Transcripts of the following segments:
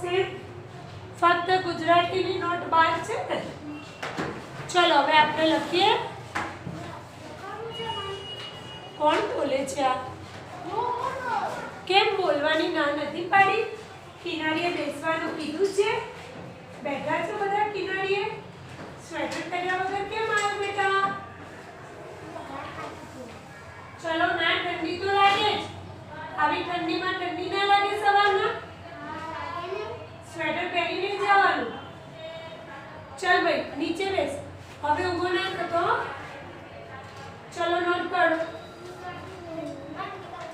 सिर्फ फक्त गुजरातीनी नोट 12 છે ને. ચલો હવે આપણે લખીએ. કોણ બોલે છે આ? કેમ બોલવાની ના નથી પાડી? કિનારીએ બેસવાનું કીધું છે. બેઠા છો બધા કિનારીએ? સ્વેટર પહેર્યા વગર કેમ આવ્યો બેટા? ચલો ના ઠંડી તો લાગે જ. આવી ઠંડીમાં ઠંડી ના લાગે સવારમાં? સ્વેટર પહેરીને જવાનું. ચાલ ભાઈ નીચે બેસ. હવે ઊભો ના થતો. ચલો નોટ કરો.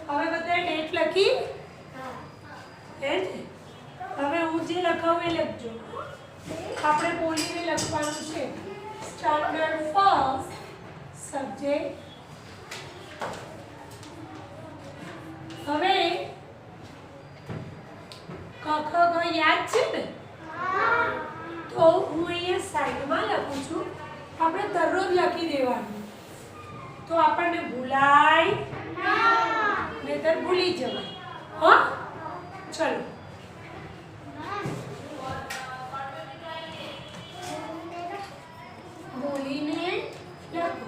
હવે બધા ડેટ લખી હે ને? હવે હું જે લખાવું એ લખજો. આપણે બોલીને લખવાનું છે. Standard first subject. હવે ક ખ ગ યાદ છે ને? તો હું અહીંયા સાઈડમાં લખું છું. આપણે દરરોજ લખી દેવાનું તો આપણને ભૂલાય નહીતર ભૂલી જવાય. હા ચલો બોલીને લખો.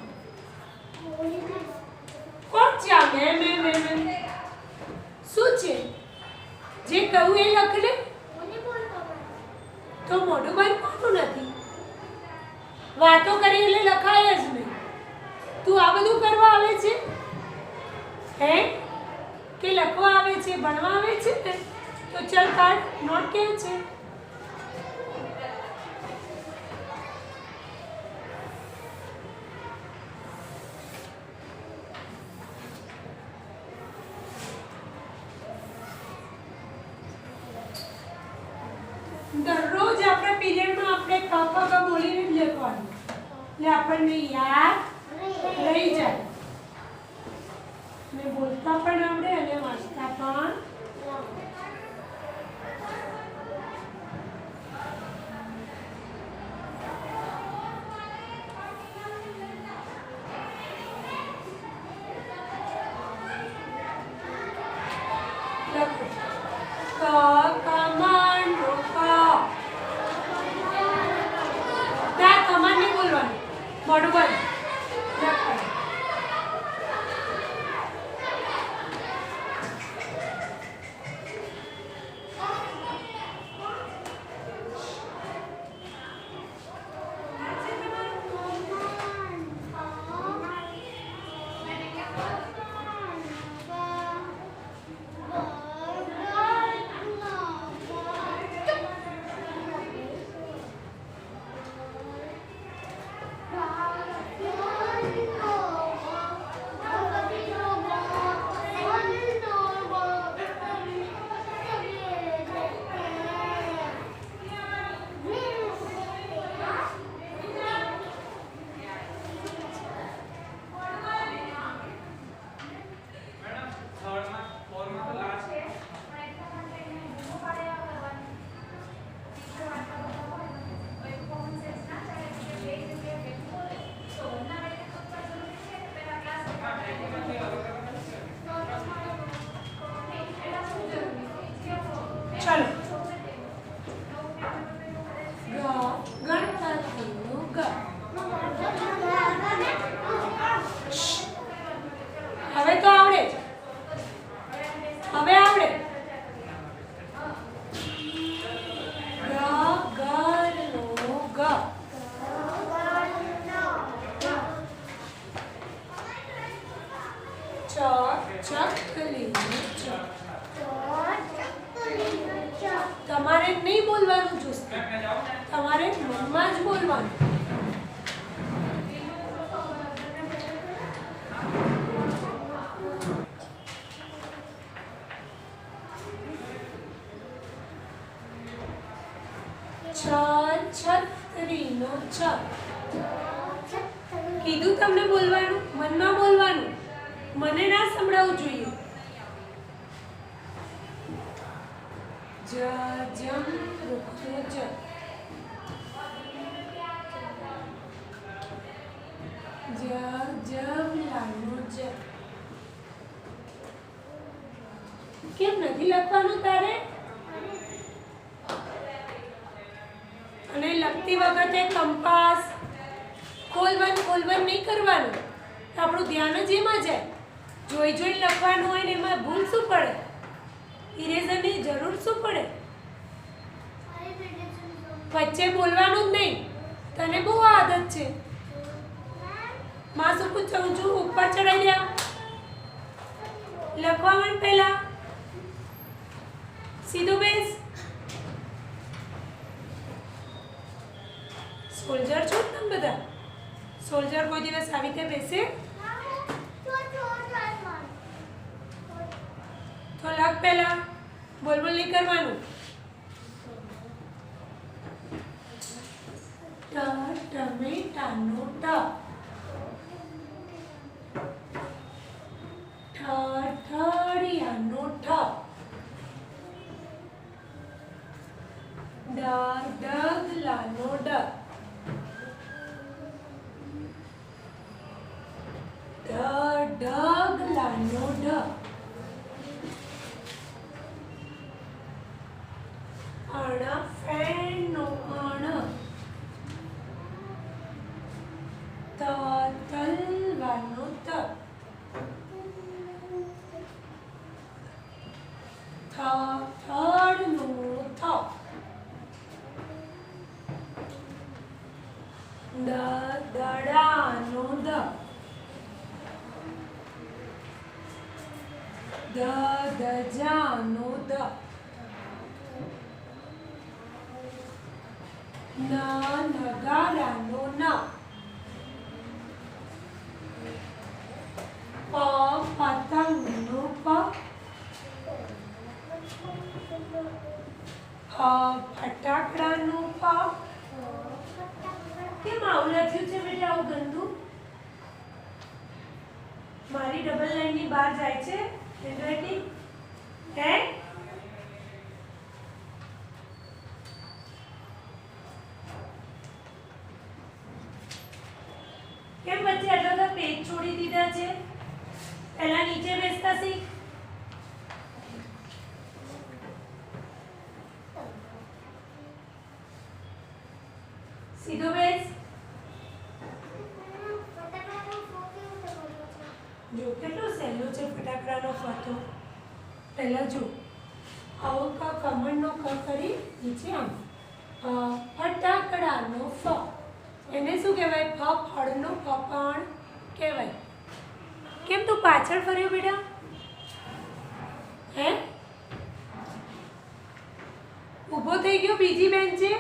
કોણ ચાલે મેં શું છે? જે કહું એ લખ લે. તો મોઢું બંધ કરતું નથી. વાતો કરી એટલે લખાય જ નહીં. તું આ બધું કરવા આવે છે હે કે લખવા આવે છે? ભણવા આવે છે ને? તો ચાલ કાઢ. નોટ ક્યાં છે? દરરોજ આપણા પીરિયડમાં આપણે ક ખ ગ બોલીને જ લખવાનું એટલે આપણને યાદ રહી જાય ને બોલતા પણ આવડે અને વાંચતા પણ. લખો ક કમાન્ડો ક. ના કમાન્ડ નહીં બોલવાનું. મોઢું બંધ. લખો તમારે નહીં બોલવાનું જોશે. તમારે મનમાં જ બોલવાનું. છત્રીનો છ. કીધું તમને બોલવાનું, મનમાં બોલવાનું. મને ના સંભળાવવું જોઈએ. જ જમ વૃક્ષનો જ. જ જમ લાલનો જ. કેમ નથી લખવાનું તારે? લખતી વખતે કંપાસ ખોલવન નહીં કરવાનું. આપણું ધ્યાન જ એમાં જાય. જોઈ લખવાનું હોય ને એમાં ભૂલ શું પડે? ઇરેઝરની જરૂર શું પડે? વચ્ચે બોલવાનું જ નહીં. તને બહુ આદત છે. માં શું પૂછું છું? ઉપર ચડાઈ દે. લખવા માંડ પહેલા. સીધું બેસ. સોલ્જર છો તમે બધા? સોલ્જર કોઈ દિવસ આવી રીતે બેસે? તો લખ પહેલા. બોલ નહીં કરવાનું. ટમેટાનો ટ. ઠઠડિયાનો ઠ. ડગલાનો ડ. ઢગલાનો ઢ. અણફેણનો અણ. તલવાનો ત. થડનો થ. દડાનો દ. દજાનો દ. નગારાનો ન. પતંગનો પ. ફટાકડાનું પ. કેમ આવું લખ્યું છે બેટા? આવું ગંદુ મારી ડબલ લાઈન ની બહાર જાય છે હેન્ડરાઇટિંગ. હે કેમ વચ્ચે આટલા બધા પેજ છોડી દીધા છે? પહેલા નીચે બેસતા શીખ. સીધો બેસ. જો કેટલું સહેલું છે ફટાકડાનો ફતો. પહેલા જો આવો કમળનો ક કરી નીચે આમ. ફટાકડાનો ફ. એને શું કહેવાય? ફળનો ફપણ કહેવાય. કેમ તું પાછળ ફર્યો બેટા? હે ઊભો થઈ ગયો બીજી બેન્ચે?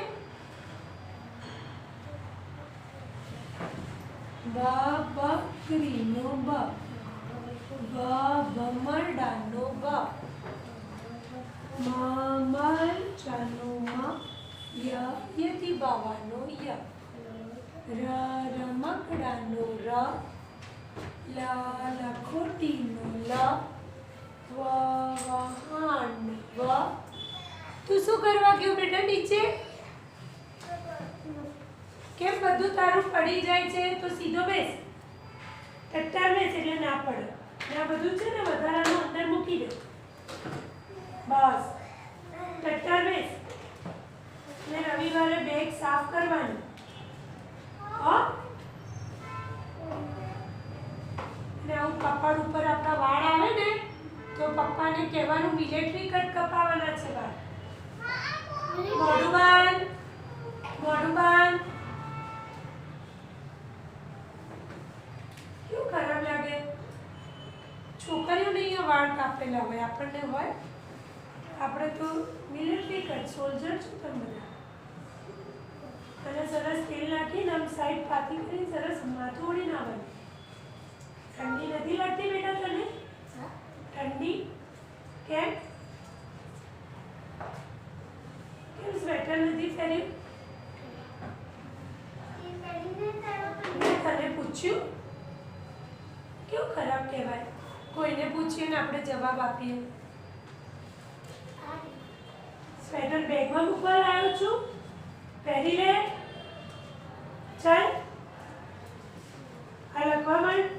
બકરીનો બ. ભમરડાનો બ. મરચાનો મ. યતિ બાવાનો ય. રમકડાનો ર. લખોટીનો લ. વહાણ વ. તું શું કરવા ગયો બેટા નીચે? કેમ બધું તારું પડી જાય છે? તો સીધો બેસ. ટટ્ટાર બેસ એટલે ના પડે. આ બધું છે ને વધારાનું અંદર મૂકી દે. બસ ટટ્ટાર બેસ. ને રવિવારે બેગ સાફ કરવાની. હા ને આવું કપાળ ઉપર આપણા વાળ આવે ને તો પપ્પાને કહેવાનું મિલિટરી કટ કપાવવાના છે વાળ. મોઢું બાંધ. મોઢું બાંધ. કેવું ખરાબ લાગે? છોકરીઓ નહીં વાળ કાપેલા હોય, આપણને હોય. આપણે તો મિલિટરી કટ સોલ્જર છું તમે બધા. અને સરસ તેલ નાખીને આમ સાઈડ પાતી કરી સરસ માથું ઓળીને આવવાનું. ઠંડી નથી લાગતી બેટા તને? ઠંડી કેમ? કેમ સ્વેટર નથી પહેર્યું? તને પૂછ્યું? કેવું ખરાબ કહેવાય કોઈને પૂછીએ ને આપણે જવાબ આપીએ. સ્વેટર બેગમાં મૂકવા લાવ્યો છું. પહેરી લે. ચાલ આ લખવા માંડ.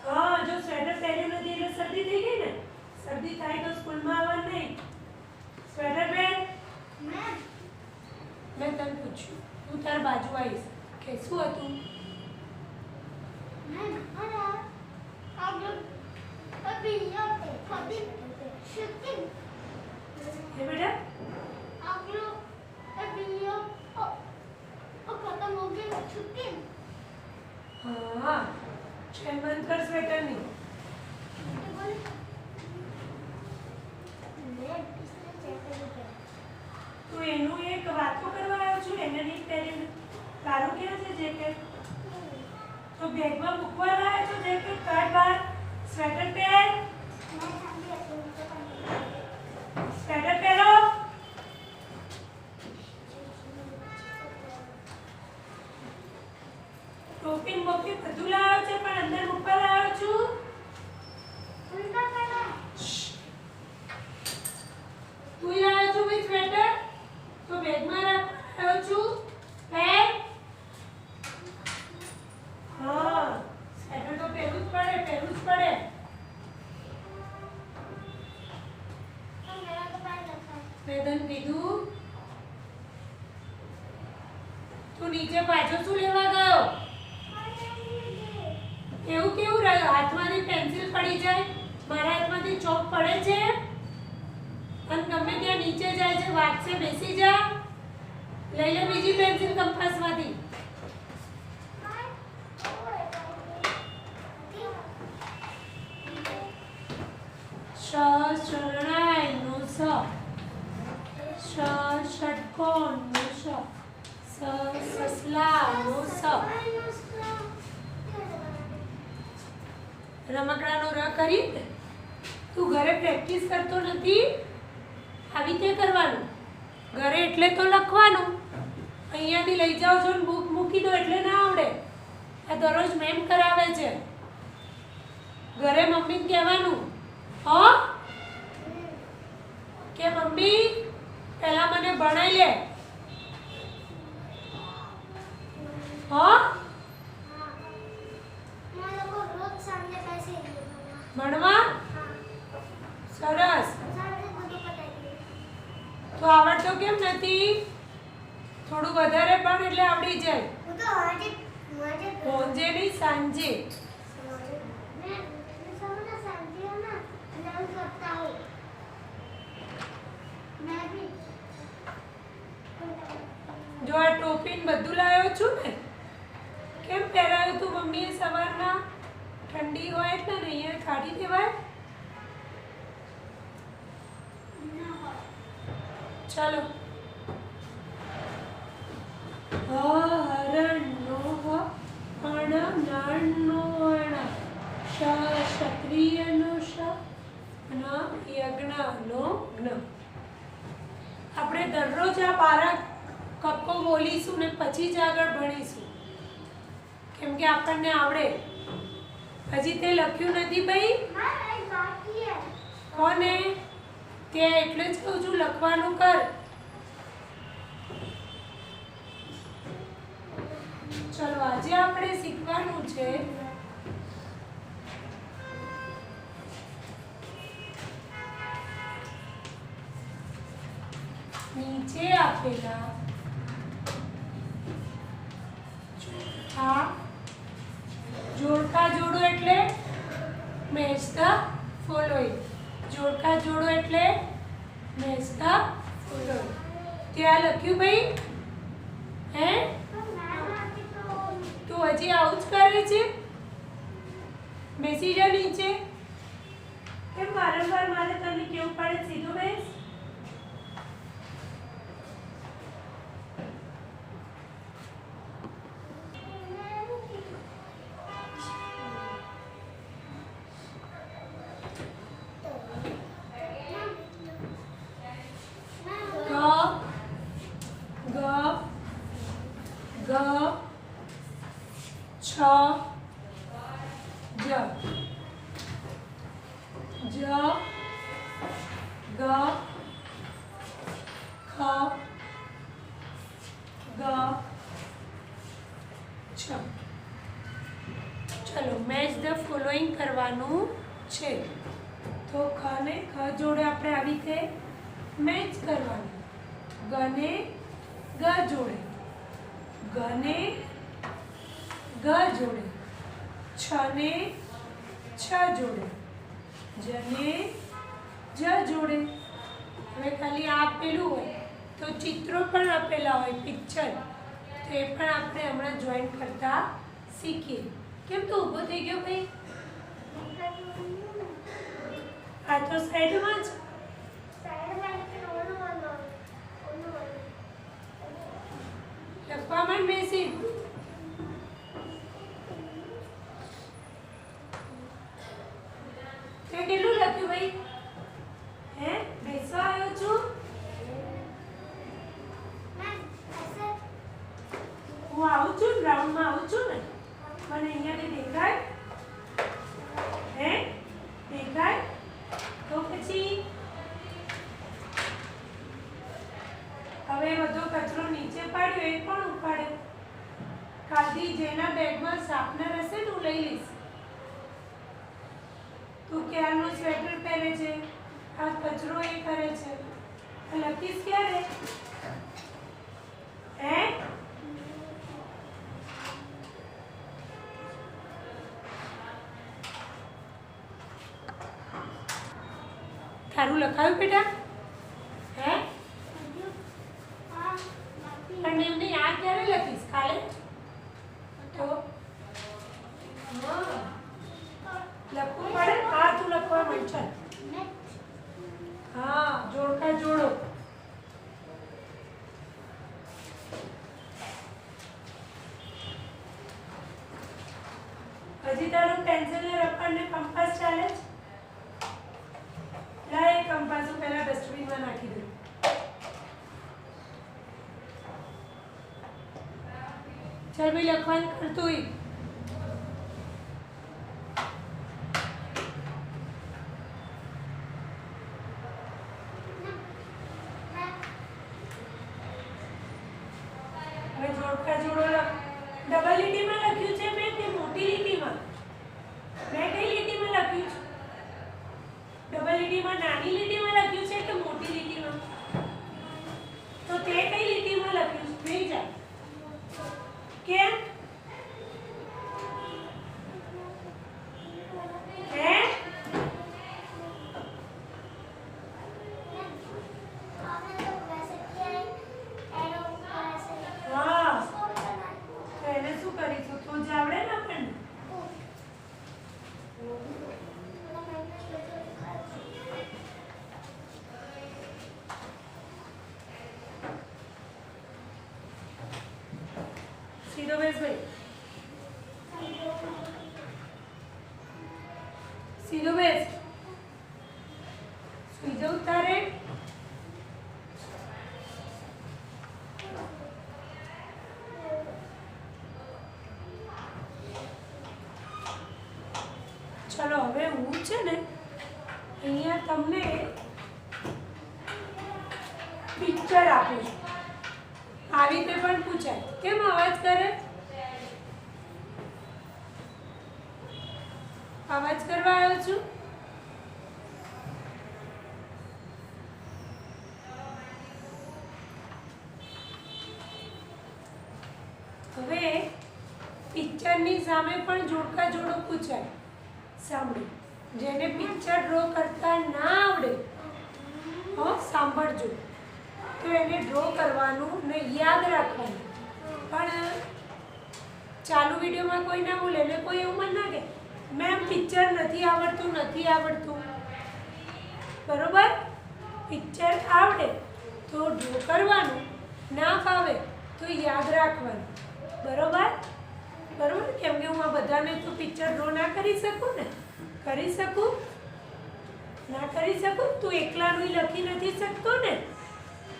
હા જો સ્વેટર પહેર્યું નથી એટલે શરદી થઈ ગઈ ને. શરદી થાય તો સ્કૂલમાં આવવાનું નહીં. સ્વેટર પહેર. મેં તને પૂછ્યું, હું તાર બાજુ આવીશ કે શું હતું? એ બેટા હા, શેમંતર સ્વેટરની. તું એનું એક વાતો કરવા આવ્યો છું, એને નહીં પહેરીને તારું ક્યાં છે જેકેટ? તો બેગમાં મૂકવા લાવ્યો છો જેકેટ? કાઢ બહાર, સ્વેટર પહેર. સ્વેટર પહેરો. ટોપી બોપી બધું લાવ્યો છે પણ અંદર મૂકવા લાવ્યો છું. તું લાવ્યો છું ભાઈ સ્વેટર, તો બેગમાં રાખવા છું. પહેર. હા, સ્વેટર તો પહેરવું જ પડે, પહેરવું જ પડે. મેં તને કીધું તું નીચે પાછો શું લેવા ગયો? એવું કેવું રહ્યું? હાથમાંથી પેન્સિલ પડી જાય, મારા હાથમાંથી ચોક પડે છે અને ગમે ત્યાં નીચે જાય છે, વાગશે, બેસી જા. લઈ લે બીજી પેન્સિલ કંપાસમાંથી. શ શરણાઈનો સ, શ ષટકોણનો શ, સ સસલાનો સ. રમકડાનો ર કરી. તું ઘરે પ્રેક્ટિસ કરતો નથી? આવી રીતે કરવાનું. ઘરે એટલે તો લખવાનું. અહીંયાથી લઈ જાઓ છો ને બુક મૂકી દો એટલે ના આવડે. આ દરરોજ મેમ કરાવે છે. ઘરે મમ્મીને કહેવાનું, હો કે મમ્મી પહેલા મને ભણાઈ લે. હો ભણવા સરસ. તો આવડતો કેમ નથી? થોડું વધારે ભણ એટલે આવડી જાય. હોંજે નહીં, સાંજે. જો આ ટોપી બધું લાવ્યો છું ને, કેમ પહેરાયું તું મમ્મીએ સવારના? ઠંડી હોય એટલે ને અહીંયા કાઢી દેવાય. ચાલો. હરણનો હ, અણ નળનો અણ, શ ક્ષત્રિયનો શ, ન યજ્ઞનો જ્ઞ. આપણે દરરોજ આ બારક કક્કો બોલીશું ને પછી જ આગળ ભણીશું, કેમ કે આપણને આવડે. હજી તે લખ્યું નથી ભાઈ? કોને? તે એટલે જ કહું છું લખવાનું કર. ચલો આજે આપણે શીખવાનું છે નીચે આપેલા જોડકા જોડો એટલે મેચ ધ ફોલોઈંગ. જોડકા જોડો એટલે મેચ ધ ફોલોઈંગ. ત્યાં લખ્યું ભાઈ? હે, તું હજી આવું જ કરે છે? બેસી જા નીચે. કેમ વારંવાર મારે તને કેવું પડે? સીધો બેસ. ગ છ જ જ ગ ખ ગ છ. ચલો મેચ ધ ફોલોઈંગ કરવાનું છે. તો ખ ને ખ જોડે આપણે આવી રીતે મેચ કરવાનું. ગને ગ જોડે, ગને ગ જોડે, છને છ જોડે, જને જ જોડે. હવે ખાલી આ આપેલું હોય તો ચિત્રો પણ આપેલા હોય, પિક્ચર, તો એ પણ આપણે હમણાં જોઈન કરતા શીખીએ. કેમ તો ઊભો થઈ ગયો ભાઈ? આ તો સાઈડમાં જ. લખવામાં બેસી તે કેટલું લખ્યું ભાઈ? હે, બેસવા આવ્યો છું? હું આવું છું, ગ્રાઉન્ડમાં આવું છું ને, મને અહીંયાથી દેખાય? હે, દેખાય? તો પછી હવે બધો કચરો નીચે પાડ્યો એ પણ ઉપાડ્યો. કાલથી જેના બેગમાં શાર્પનર હશે ને હું લઈ લઈશ. તું ક્યારનું સ્વેટર પહેરે છે, આ કચરો એ કરે છે, લખીશ ક્યારે? હે, તારું લખાયું બેટા? હે, પણ એમને યાદ ક્યારે લખીશ? કાલે? તો લખવું પડે. હા, તું લખવા માંડ. ચાલ, હા, જોડકા જોડો. હજી તારું પેન્સિલ ને રબર ને કંપાસ ચાલે છે? લાય, એ કંપાસ પહેલા ડસ્ટબિનમાં નાખી દે. ચાલ ભાઈ, લખવાનું કરતું હોય. હવે જોડકા જોડો લખ. ડબલ લીટીમાં લખ્યું છે મેં કે મોટી લીટીમાં? મેં કઈ લીટીમાં લખ્યું છે? ડબલ લીટીમાં નાની લીટીમાં લખ્યું છે કે મોટી લીટીમાં? તો તે કઈ લીટીમાં લખ્યું છે? બેસી જા. કેમ? હે, હા, તો એને શું કરીશું? તું જ આવડે ને આપણને. સીધો બેસ ભાઈ, સીધો બેસ. સુઈ જવું તારે? ચલો, હવે હું છે ને અહીંયા તમને પિક્ચર આપું છું. આવી રીતે પણ પૂછાય. કેમ અવાજ કરે? અવાજ કરવા આવ્યો છું? હવે પિક્ચરની સામે પણ જોડકા જોડો પૂછાય. સાંભળો, જેને પિક્ચર ડ્રો કરતા ના આવડે, સાંભળજો, તો એને ડ્રો કરવાનું ને યાદ રાખવાનું. પણ ચાલુ વિડીયોમાં કોઈ ના બોલે ને કોઈ એવું મન ના કે મેમ પિક્ચર નથી આવડતું, નથી આવડતું. બરોબર? પિક્ચર આવડે તો ડ્રો કરવાનું, ના ફાવે તો યાદ રાખવાનું. બરોબર? બરોબર? કેમ કે હું આ બધાને તો પિક્ચર ડ્રો ના કરી શકું ને. કરી શકું? ના કરી શકું? તું એકલાનું લખી નથી શકતો ને.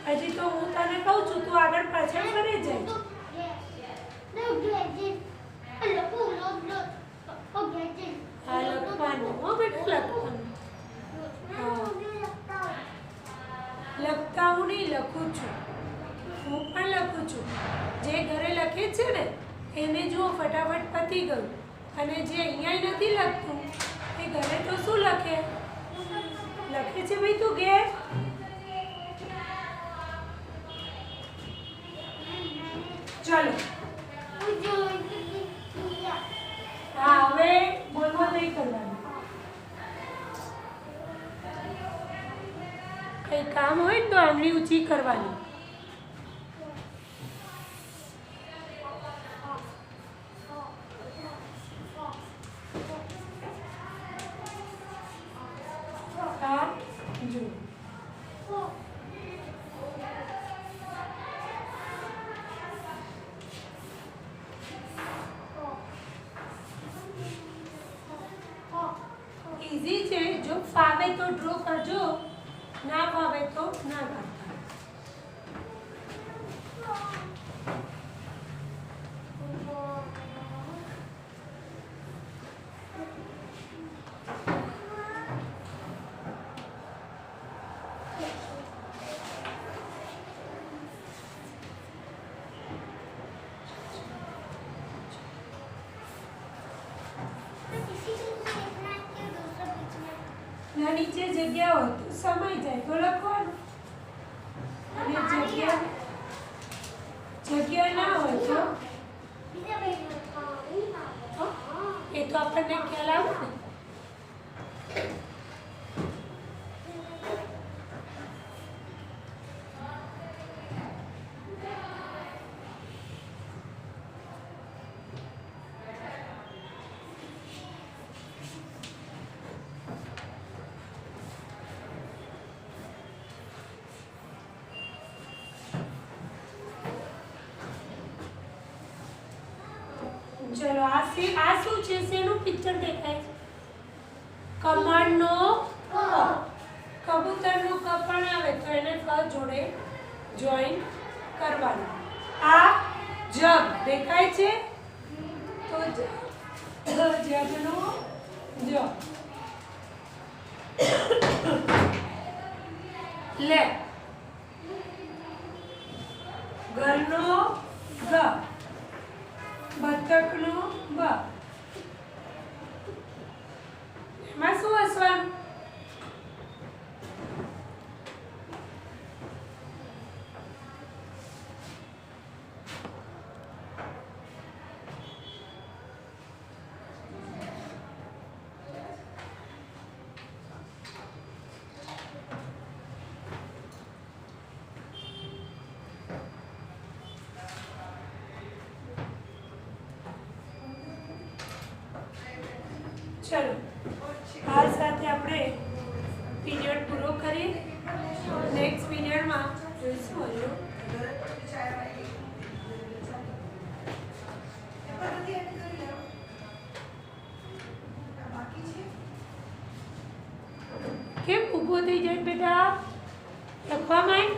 હજી તો હું તને કહું છું, તું આગળ પાછળ કરે જાય. હા, લખવાનું. હો બેટા, લખવાનું. લખતા હું નહીં, લખું છું. હું પણ લખું છું. જે ઘરે લખે છે ને એને જુઓ, ફટાફટ પતી ગયું. અને જે અહીંયા નથી લખતું એ ઘરે તો શું લખે? લખે છે ભાઈ તું ઘેર? કોઈ કામ હોય ને તો આંગળી ઊંચી કરવાની. આ જુઓ. ઇઝી છે. જો ફાવે તો ડ્રો કરજો, ના ફાવે તો ના કરતા. ના નીચે જગ્યા હોય તો સમાઈ જાય તો લખવાનું, અને જગ્યા ના હોય તો એ તો આપણને ખ્યાલ આવે ને. ચલો આ શું છે? શેનું પિક્ચર દેખાય છે? કમળનો ક. કબૂતરનો ક પણ આવે તો એને ક જોડે જોઈન કરવાનું. આ જગ દેખાય છે તો જગનો જ. લે. ઘરનો ગ. બતકનો બ. એમાં શું હસવાનું? ચલો આ સાથે આપણે પીરિયડ પૂરો કરીએ. નેક્સ્ટ પીરિયડમાં જોઈશું હજુ કેમ ઊભો થઈ જાય બેટા લખવામાં.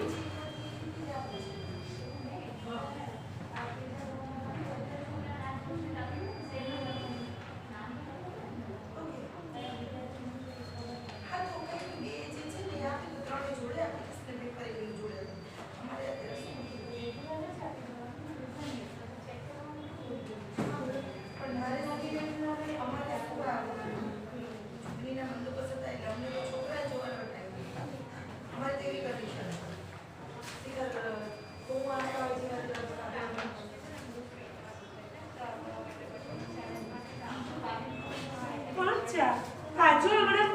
પાછો હમણાં